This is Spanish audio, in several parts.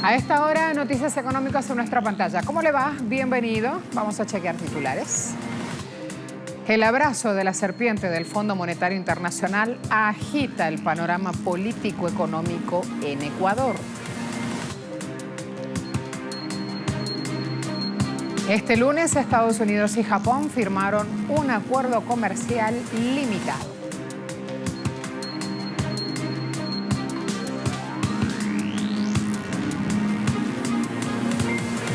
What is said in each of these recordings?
A esta hora, noticias económicas en nuestra pantalla. ¿Cómo le va? Bienvenido. Vamos a chequear titulares. El abrazo de la serpiente del Fondo Monetario Internacional agita el panorama político-económico en Ecuador. Este lunes, Estados Unidos y Japón firmaron un acuerdo comercial limitado.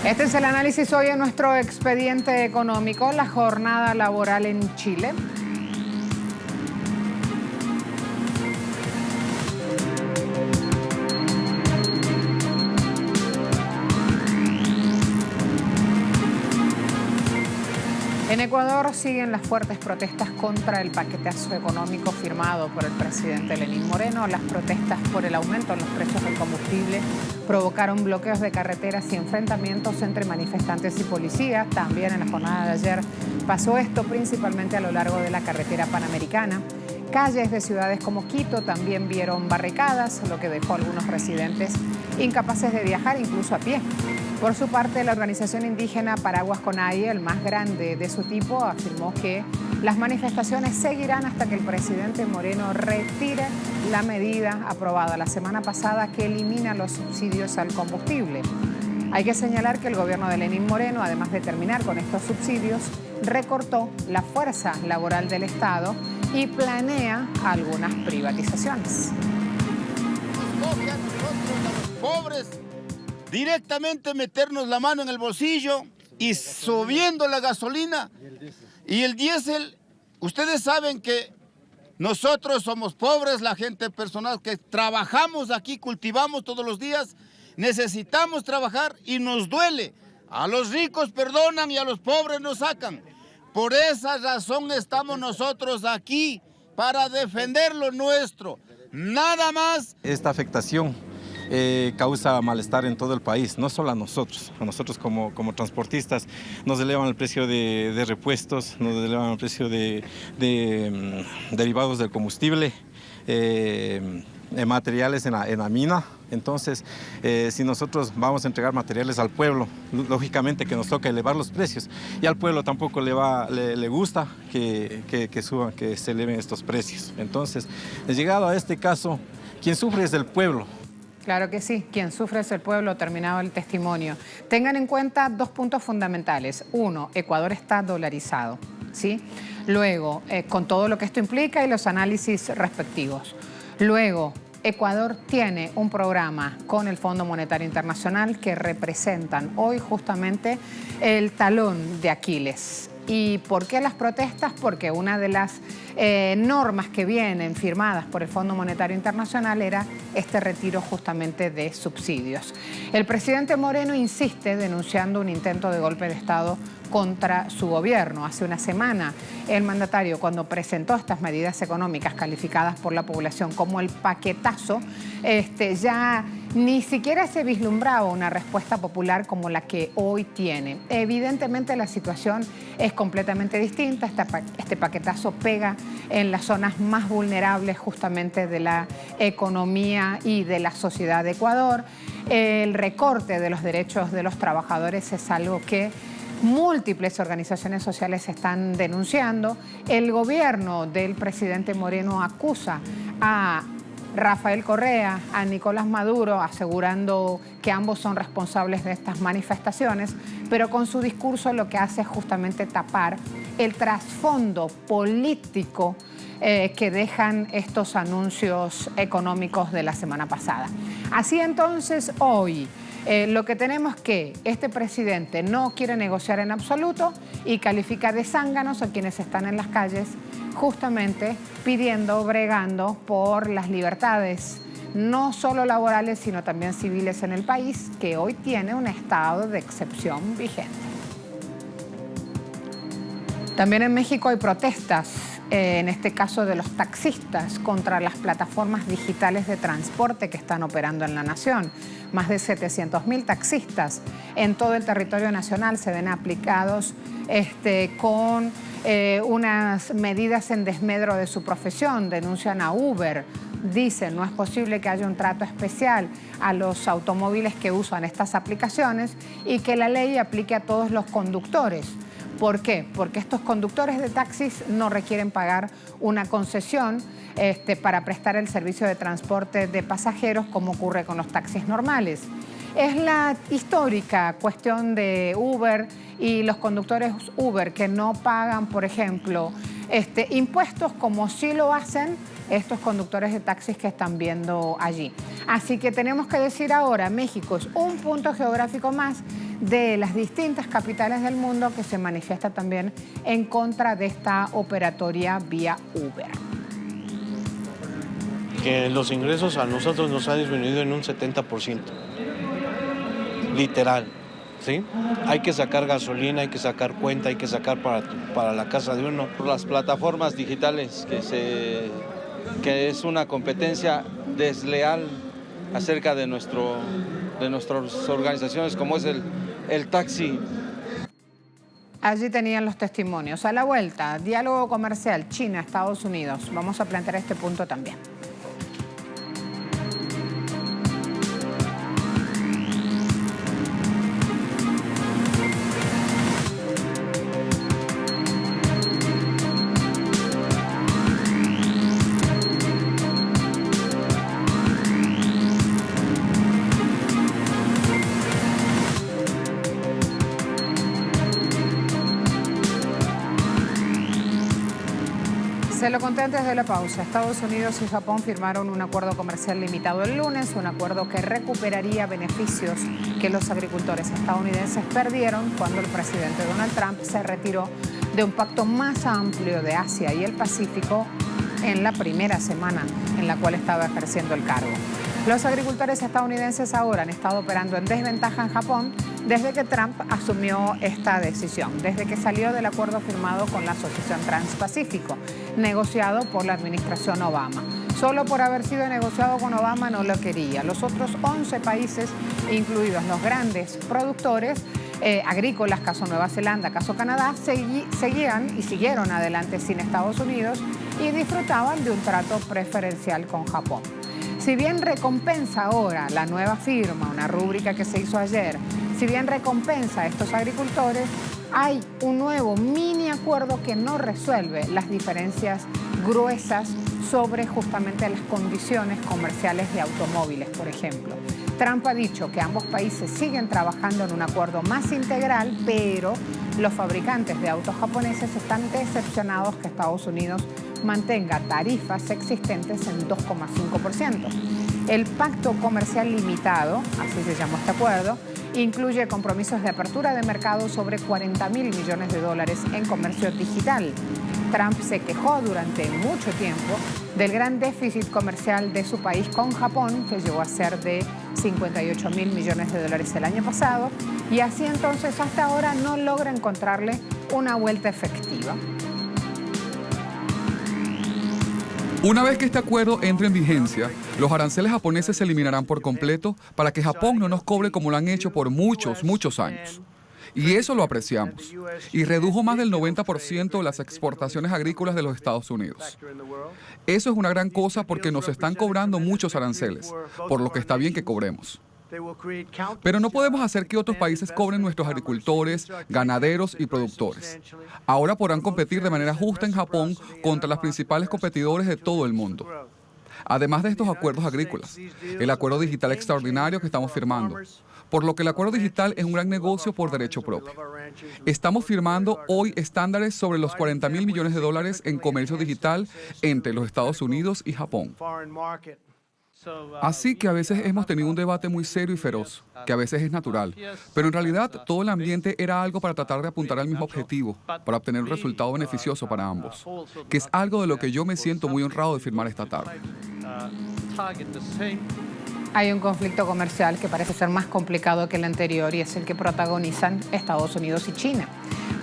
Este es el análisis hoy en nuestro expediente económico, la jornada laboral en Chile. En Ecuador siguen las fuertes protestas contra el paquetazo económico firmado por el presidente Lenín Moreno. Las protestas por el aumento en los precios del combustible provocaron bloqueos de carreteras y enfrentamientos entre manifestantes y policías. También en la jornada de ayer pasó esto, principalmente a lo largo de la carretera panamericana. Calles de ciudades como Quito también vieron barricadas, lo que dejó a algunos residentes incapaces de viajar, incluso a pie. Por su parte, la organización indígena Paraguas Conai, el más grande de su tipo, afirmó que las manifestaciones seguirán hasta que el presidente Moreno retire la medida aprobada la semana pasada que elimina los subsidios al combustible. Hay que señalar que el gobierno de Lenín Moreno, además de terminar con estos subsidios, recortó la fuerza laboral del Estado y planea algunas privatizaciones. Nos coge a nosotros, a los pobres, directamente meternos la mano en el bolsillo y subiendo la gasolina y el diésel. Ustedes saben que nosotros somos pobres, la gente personal que trabajamos aquí, cultivamos todos los días, necesitamos trabajar y nos duele. A los ricos perdonan y a los pobres nos sacan. Por esa razón estamos nosotros aquí, para defender lo nuestro, nada más. Esta afectación causa malestar en todo el país, no solo a nosotros como transportistas. Nos elevan el precio de repuestos, nos elevan el precio de derivados del combustible, materiales en la mina. Entonces, si nosotros vamos a entregar materiales al pueblo, lógicamente que nos toca elevar los precios. Y al pueblo tampoco le gusta que suban, que se eleven estos precios. Entonces, llegado a este caso, quien sufre es el pueblo. Claro que sí, quien sufre es el pueblo, terminado el testimonio. Tengan en cuenta dos puntos fundamentales. Uno, Ecuador está dolarizado, ¿sí? Luego, con todo lo que esto implica y los análisis respectivos. Luego, Ecuador tiene un programa con el Fondo Monetario Internacional que representan hoy justamente el talón de Aquiles. ¿Y por qué las protestas? Porque una de las normas que vienen firmadas por el Fondo Monetario Internacional era este retiro justamente de subsidios. El presidente Moreno insiste denunciando un intento de golpe de Estado contra su gobierno. Hace una semana, el mandatario, cuando presentó estas medidas económicas calificadas por la población como el paquetazo, ya ni siquiera se vislumbraba una respuesta popular como la que hoy tiene. Evidentemente la situación es completamente distinta. Este paquetazo pega en las zonas más vulnerables justamente de la economía y de la sociedad de Ecuador. El recorte de los derechos de los trabajadores es algo que múltiples organizaciones sociales están denunciando. El gobierno del presidente Moreno acusa a Rafael Correa, a Nicolás Maduro, asegurando que ambos son responsables de estas manifestaciones, pero con su discurso lo que hace es justamente tapar el trasfondo político que dejan estos anuncios económicos de la semana pasada. Así entonces, hoy lo que tenemos es que este presidente no quiere negociar en absoluto y califica de zánganos a quienes están en las calles justamente pidiendo, bregando por las libertades, no solo laborales, sino también civiles en el país, que hoy tiene un estado de excepción vigente. También en México hay protestas, en este caso de los taxistas, contra las plataformas digitales de transporte que están operando en la nación. Más de 700.000 taxistas en todo el territorio nacional se ven aplicados con unas medidas en desmedro de su profesión. Denuncian a Uber dicen, no es posible que haya un trato especial a los automóviles que usan estas aplicaciones y que la ley aplique a todos los conductores. ¿Por qué? Porque estos conductores de taxis no requieren pagar una concesión para prestar el servicio de transporte de pasajeros como ocurre con los taxis normales. Es la histórica cuestión de Uber y los conductores Uber que no pagan, por ejemplo, impuestos como sí lo hacen estos conductores de taxis que están viendo allí. Así que tenemos que decir ahora, México es un punto geográfico más de las distintas capitales del mundo que se manifiesta también en contra de esta operatoria vía Uber. Que los ingresos a nosotros nos han disminuido en un 70%. Literal, ¿sí? Hay que sacar gasolina, hay que sacar cuenta, hay que sacar para la casa de uno. Las plataformas digitales, que es una competencia desleal acerca de nuestras organizaciones, como es el taxi. Allí tenían los testimonios. A la vuelta, diálogo comercial China-Estados Unidos. Vamos a plantear este punto también. Se lo conté antes de la pausa. Estados Unidos y Japón firmaron un acuerdo comercial limitado el lunes, un acuerdo que recuperaría beneficios que los agricultores estadounidenses perdieron cuando el presidente Donald Trump se retiró de un pacto más amplio de Asia y el Pacífico en la primera semana en la cual estaba ejerciendo el cargo. Los agricultores estadounidenses ahora han estado operando en desventaja en Japón desde que Trump asumió esta decisión, desde que salió del acuerdo firmado con la Asociación Transpacífico, negociado por la administración Obama. Solo por haber sido negociado con Obama no lo quería. Los otros 11 países, incluidos los grandes productores agrícolas, caso Nueva Zelanda, caso Canadá, seguían y siguieron adelante sin Estados Unidos y disfrutaban de un trato preferencial con Japón. Si bien recompensa ahora la nueva firma, una rúbrica que se hizo ayer, si bien recompensa a estos agricultores, hay un nuevo mini acuerdo que no resuelve las diferencias gruesas sobre justamente las condiciones comerciales de automóviles, por ejemplo. Trump ha dicho que ambos países siguen trabajando en un acuerdo más integral, pero los fabricantes de autos japoneses están decepcionados que Estados Unidos mantenga tarifas existentes en 2,5%. El Pacto Comercial Limitado, así se llamó este acuerdo, incluye compromisos de apertura de mercado sobre $40.000 millones en comercio digital. Trump se quejó durante mucho tiempo del gran déficit comercial de su país con Japón, que llegó a ser de $58.000 millones el año pasado, y así entonces hasta ahora no logra encontrarle una vuelta efectiva. Una vez que este acuerdo entre en vigencia, los aranceles japoneses se eliminarán por completo para que Japón no nos cobre como lo han hecho por muchos años. Y eso lo apreciamos. Y redujo más del 90% de las exportaciones agrícolas de los Estados Unidos. Eso es una gran cosa porque nos están cobrando muchos aranceles, por lo que está bien que cobremos. Pero no podemos hacer que otros países cobren nuestros agricultores, ganaderos y productores. Ahora podrán competir de manera justa en Japón contra los principales competidores de todo el mundo. Además de estos acuerdos agrícolas, el acuerdo digital extraordinario que estamos firmando, por lo que el acuerdo digital es un gran negocio por derecho propio. Estamos firmando hoy estándares sobre los $40.000 millones en comercio digital entre los Estados Unidos y Japón. Así que a veces hemos tenido un debate muy serio y feroz, que a veces es natural, pero en realidad todo el ambiente era algo para tratar de apuntar al mismo objetivo, para obtener un resultado beneficioso para ambos, que es algo de lo que yo me siento muy honrado de firmar esta tarde. Hay un conflicto comercial que parece ser más complicado que el anterior y es el que protagonizan Estados Unidos y China.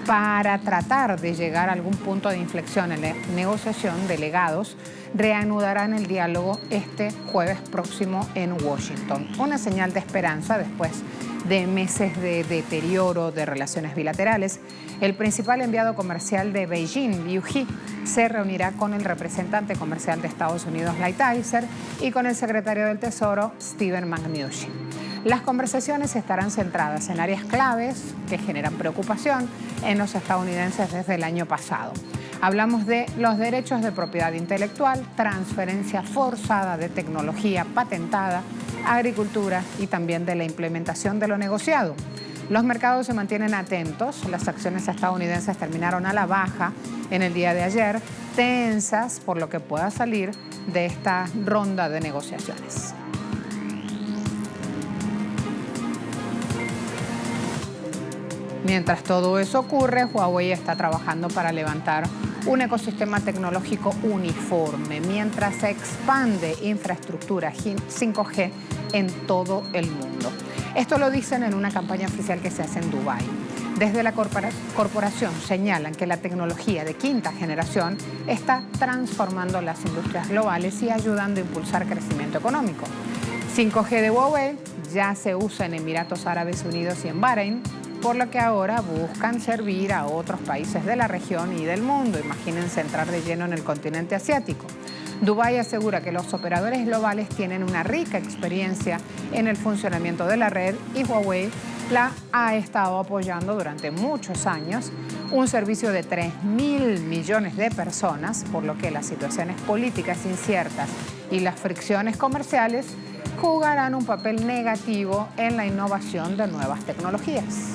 Para tratar de llegar a algún punto de inflexión en la negociación, delegados reanudarán el diálogo este jueves próximo en Washington. Una señal de esperanza después de meses de deterioro de relaciones bilaterales, el principal enviado comercial de Beijing, Liu He, se reunirá con el representante comercial de Estados Unidos, Lighthizer, y con el secretario del Tesoro, Steven Mnuchin. Las conversaciones estarán centradas en áreas claves que generan preocupación en los estadounidenses desde el año pasado. Hablamos de los derechos de propiedad intelectual, transferencia forzada de tecnología patentada, agricultura y también de la implementación de lo negociado. Los mercados se mantienen atentos. Las acciones estadounidenses terminaron a la baja en el día de ayer, tensas por lo que pueda salir de esta ronda de negociaciones. Mientras todo eso ocurre, Huawei está trabajando para levantar un ecosistema tecnológico uniforme, mientras se expande infraestructura 5G en todo el mundo. Esto lo dicen en una campaña oficial que se hace en Dubái. Desde la corporación señalan que la tecnología de quinta generación está transformando las industrias globales y ayudando a impulsar crecimiento económico. 5G de Huawei ya se usa en Emiratos Árabes Unidos y en Bahrein, por lo que ahora buscan servir a otros países de la región y del mundo. Imagínense entrar de lleno en el continente asiático. Dubái asegura que los operadores globales tienen una rica experiencia en el funcionamiento de la red y Huawei la ha estado apoyando durante muchos años, un servicio de 3.000 millones de personas, por lo que las situaciones políticas inciertas y las fricciones comerciales jugarán un papel negativo en la innovación de nuevas tecnologías.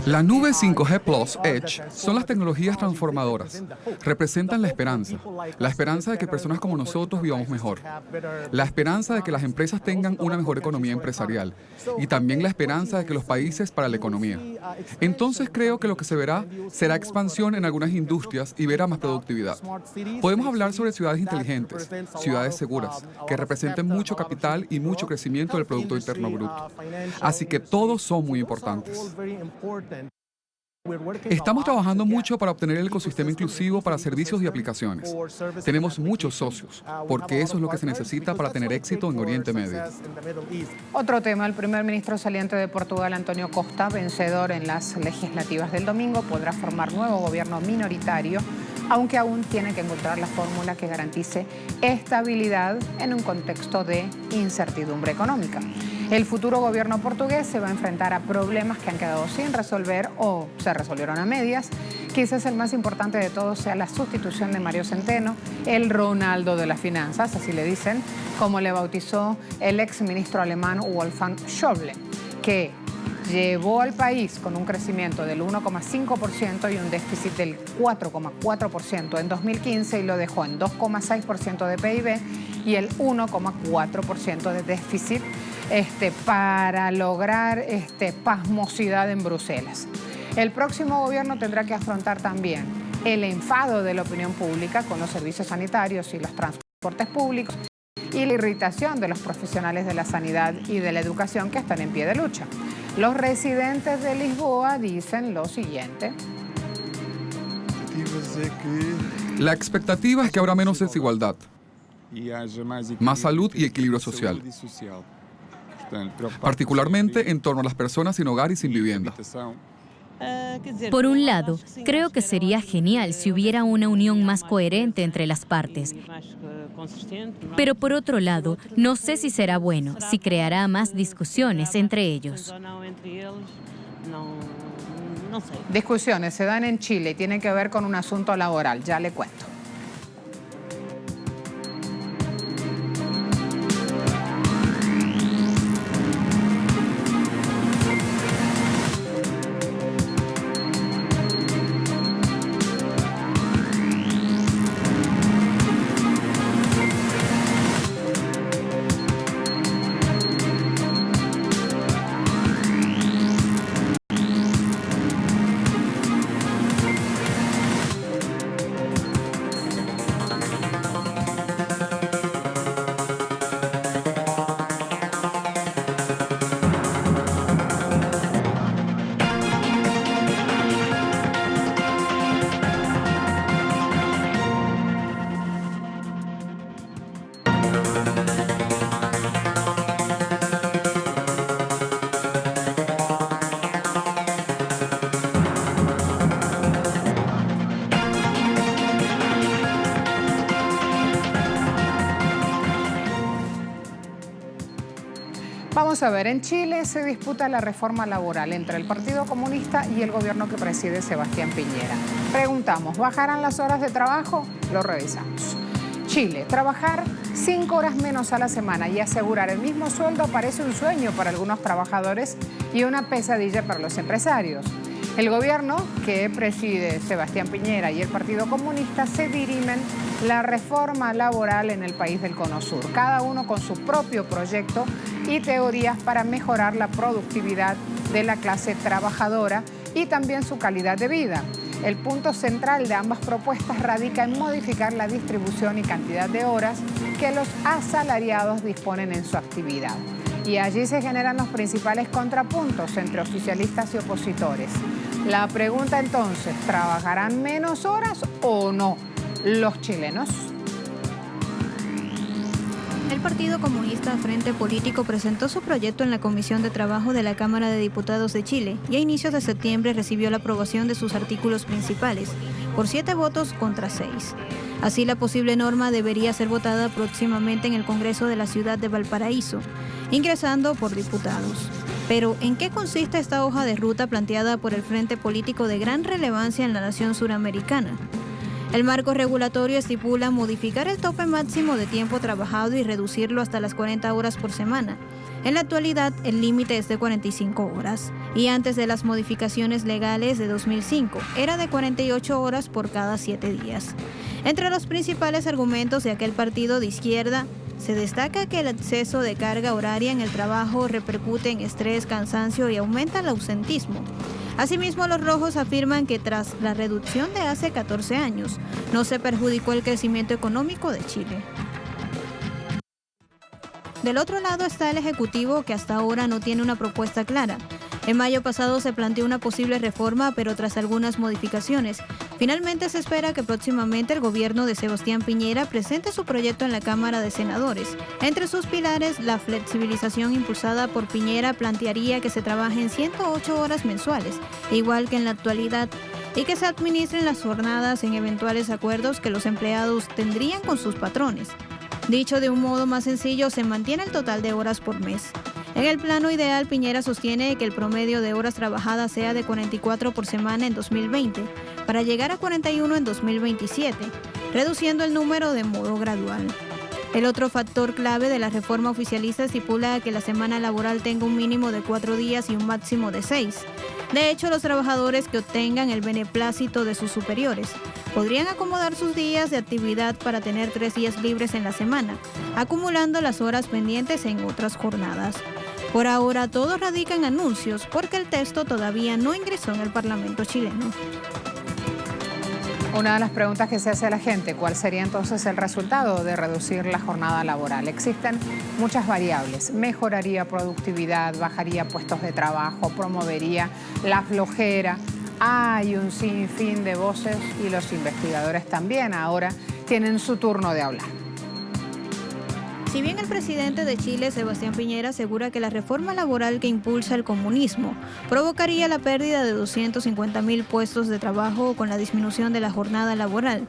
La nube 5G Plus Edge son las tecnologías transformadoras. Representan la esperanza de que personas como nosotros vivamos mejor, la esperanza de que las empresas tengan una mejor economía empresarial y también la esperanza de que los países para la economía. Entonces creo que lo que se verá será expansión en algunas industrias y verá más productividad. Podemos hablar sobre ciudades inteligentes, ciudades seguras, que representen mucho capital y mucho crecimiento del Producto Interno Bruto. Así que todos son muy importantes. Estamos trabajando mucho para obtener el ecosistema inclusivo para servicios y aplicaciones. Tenemos muchos socios, porque eso es lo que se necesita para tener éxito en Oriente Medio. Otro tema, el primer ministro saliente de Portugal, António Costa, vencedor en las legislativas del domingo, podrá formar nuevo gobierno minoritario, aunque aún tiene que encontrar la fórmula que garantice estabilidad en un contexto de incertidumbre económica. El futuro gobierno portugués se va a enfrentar a problemas que han quedado sin resolver o se resolvieron a medias. Quizás el más importante de todos sea la sustitución de Mário Centeno, el Ronaldo de las finanzas, así le dicen, como le bautizó el exministro alemán Wolfgang Schäuble, que llevó al país con un crecimiento del 1,5% y un déficit del 4,4% en 2015 y lo dejó en 2,6% de PIB y el 1,4% de déficit para lograr pasmosidad en Bruselas. El próximo gobierno tendrá que afrontar también el enfado de la opinión pública con los servicios sanitarios y los transportes públicos y la irritación de los profesionales de la sanidad y de la educación que están en pie de lucha. Los residentes de Lisboa dicen lo siguiente. La expectativa es que habrá menos desigualdad, más salud y equilibrio social, particularmente en torno a las personas sin hogar y sin vivienda. Por un lado, creo que sería genial si hubiera una unión más coherente entre las partes. Pero por otro lado, no sé si será bueno, si creará más discusiones entre ellos. Discusiones se dan en Chile y tienen que ver con un asunto laboral, ya le cuento. Vamos a ver, en Chile se disputa la reforma laboral entre el Partido Comunista y el gobierno que preside Sebastián Piñera. Preguntamos, ¿bajarán las horas de trabajo? Lo revisamos. Chile, trabajar 5 horas menos a la semana y asegurar el mismo sueldo parece un sueño para algunos trabajadores y una pesadilla para los empresarios. El gobierno que preside Sebastián Piñera y el Partido Comunista se dirimen la reforma laboral en el país del Cono Sur, cada uno con su propio proyecto y teorías para mejorar la productividad de la clase trabajadora y también su calidad de vida. El punto central de ambas propuestas radica en modificar la distribución y cantidad de horas que los asalariados disponen en su actividad. Y allí se generan los principales contrapuntos entre oficialistas y opositores. La pregunta entonces, ¿trabajarán menos horas o no los chilenos? El Partido Comunista Frente Político presentó su proyecto en la Comisión de Trabajo de la Cámara de Diputados de Chile y a inicios de septiembre recibió la aprobación de sus artículos principales, por 7 votos contra 6. Así, la posible norma debería ser votada próximamente en el Congreso de la ciudad de Valparaíso, ingresando por diputados. Pero, ¿en qué consiste esta hoja de ruta planteada por el Frente Político de gran relevancia en la nación suramericana? El marco regulatorio estipula modificar el tope máximo de tiempo trabajado y reducirlo hasta las 40 horas por semana. En la actualidad, el límite es de 45 horas. Y antes de las modificaciones legales de 2005, era de 48 horas por cada 7 días. Entre los principales argumentos de aquel partido de izquierda, se destaca que el exceso de carga horaria en el trabajo repercute en estrés, cansancio y aumenta el ausentismo. Asimismo, los rojos afirman que tras la reducción de hace 14 años, no se perjudicó el crecimiento económico de Chile. Del otro lado está el Ejecutivo, que hasta ahora no tiene una propuesta clara. En mayo pasado se planteó una posible reforma, pero tras algunas modificaciones, finalmente se espera que próximamente el gobierno de Sebastián Piñera presente su proyecto en la Cámara de Senadores. Entre sus pilares, la flexibilización impulsada por Piñera plantearía que se trabajen 108 horas mensuales, igual que en la actualidad, y que se administren las jornadas en eventuales acuerdos que los empleados tendrían con sus patrones. Dicho de un modo más sencillo, se mantiene el total de horas por mes. En el plano ideal, Piñera sostiene que el promedio de horas trabajadas sea de 44 por semana en 2020, para llegar a 41 en 2027, reduciendo el número de modo gradual. El otro factor clave de la reforma oficialista estipula que la semana laboral tenga un mínimo de 4 días y un máximo de 6. De hecho, los trabajadores que obtengan el beneplácito de sus superiores podrían acomodar sus días de actividad para tener 3 días libres en la semana, acumulando las horas pendientes en otras jornadas. Por ahora, todo radica en anuncios, porque el texto todavía no ingresó en el Parlamento chileno. Una de las preguntas que se hace a la gente, ¿cuál sería entonces el resultado de reducir la jornada laboral? Existen muchas variables. Mejoraría productividad, bajaría puestos de trabajo, promovería la flojera. Hay un sinfín de voces y los investigadores también ahora tienen su turno de hablar. Si bien el presidente de Chile, Sebastián Piñera, asegura que la reforma laboral que impulsa el comunismo provocaría la pérdida de 250.000 puestos de trabajo con la disminución de la jornada laboral,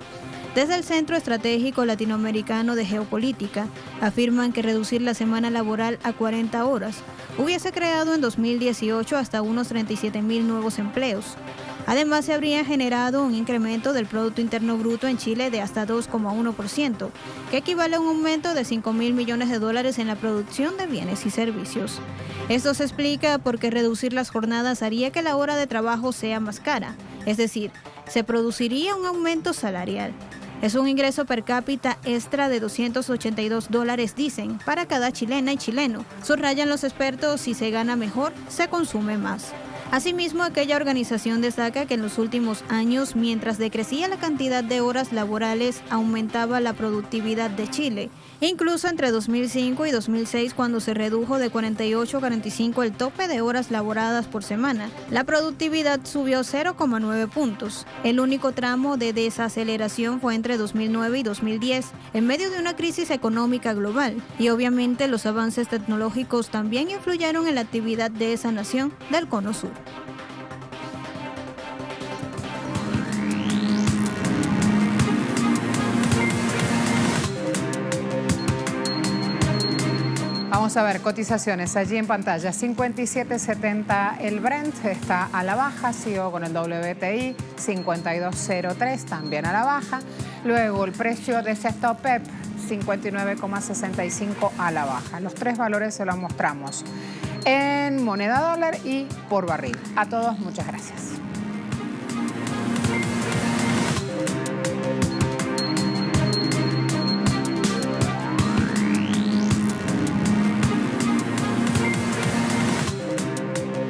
desde el Centro Estratégico Latinoamericano de Geopolítica afirman que reducir la semana laboral a 40 horas hubiese creado en 2018 hasta unos 37.000 nuevos empleos. Además, se habría generado un incremento del Producto Interno Bruto en Chile de hasta 2,1%, que equivale a un aumento de $5.000 millones en la producción de bienes y servicios. Esto se explica porque reducir las jornadas haría que la hora de trabajo sea más cara, es decir, se produciría un aumento salarial. Es un ingreso per cápita extra de $282, dicen, para cada chilena y chileno. Subrayan los expertos, si se gana mejor, se consume más. Asimismo, aquella organización destaca que en los últimos años, mientras decrecía la cantidad de horas laborales, aumentaba la productividad de Chile. Incluso entre 2005 y 2006, cuando se redujo de 48 a 45 el tope de horas laboradas por semana, la productividad subió 0,9 puntos. El único tramo de desaceleración fue entre 2009 y 2010, en medio de una crisis económica global. Y obviamente los avances tecnológicos también influyeron en la actividad de esa nación del Cono Sur. Vamos Vamos a ver cotizaciones allí en pantalla. 57.70 el Brent, está a la baja, sigo con el WTI, 52.03 también a la baja. Luego el precio de ese stop PEP, 59,65 a la baja. Los tres valores se los mostramos en moneda dólar y por barril. A todos, muchas gracias.